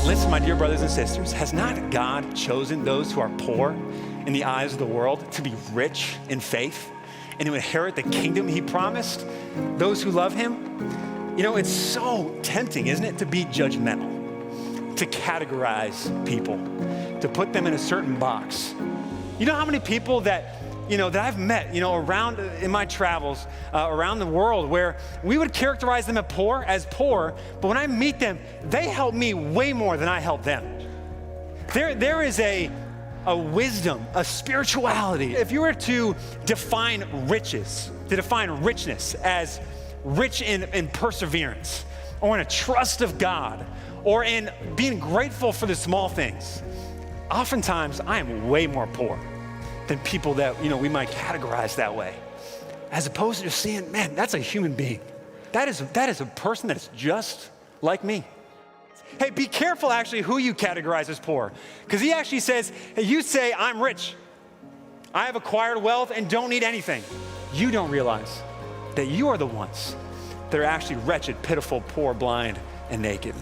Listen, my dear brothers and sisters, has not God chosen those who are poor in the eyes of the world to be rich in faith and to inherit the kingdom he promised those who love him? You know, it's so tempting, isn't it, to be judgmental, to categorize people, to put them in a certain box. You know how many people that I've met, around in my travels around the world where we would characterize them as poor, but when I meet them, they help me way more than I help them. There is a wisdom, a spirituality. If you were to define richness as rich in perseverance, or in a trust of God, or in being grateful for the small things, oftentimes I am way more poor than people that, we might categorize that way. As opposed to just seeing, man, that's a human being. That is a person that's just like me. Hey, be careful actually who you categorize as poor. Because he actually says, hey, you say, I'm rich. I have acquired wealth and don't need anything. You don't realize that you are the ones that are actually wretched, pitiful, poor, blind, and naked.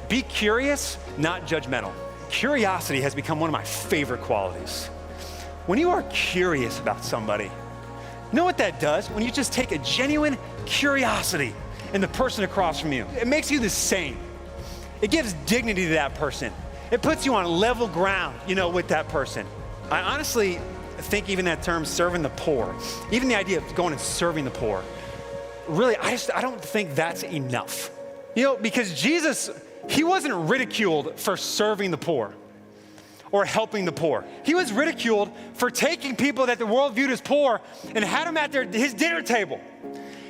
Be curious, not judgmental. Curiosity has become one of my favorite qualities. When you are curious about somebody, you know what that does? When you just take a genuine curiosity in the person across from you, it makes you the same. It gives dignity to that person. It puts you on level ground, with that person. I honestly think even that term, serving the poor, even the idea of going and serving the poor, really, I don't think that's enough. Because Jesus, he wasn't ridiculed for serving the poor or helping the poor. He was ridiculed for taking people that the world viewed as poor and had them at his dinner table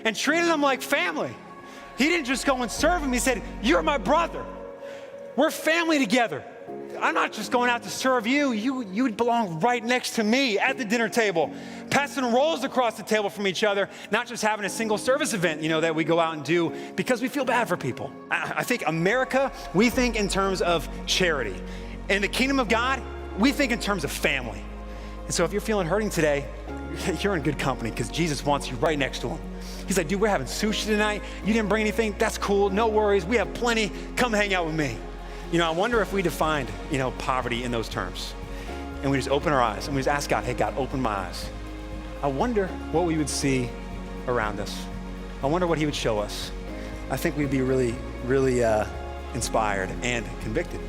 and treated them like family. He didn't just go and serve them. He said, you're my brother. We're family together. I'm not just going out to serve you. You belong right next to me at the dinner table, passing rolls across the table from each other, not just having a single service event, that we go out and do because we feel bad for people. I think America, we think in terms of charity. In the kingdom of God, we think in terms of family. And so if you're feeling hurting today, you're in good company because Jesus wants you right next to him. He's like, dude, we're having sushi tonight. You didn't bring anything? That's cool. No worries. We have plenty. Come hang out with me. I wonder if we defined, poverty in those terms. And we just open our eyes and we just ask God, hey, God, open my eyes. I wonder what we would see around us. I wonder what he would show us. I think we'd be really, really inspired and convicted.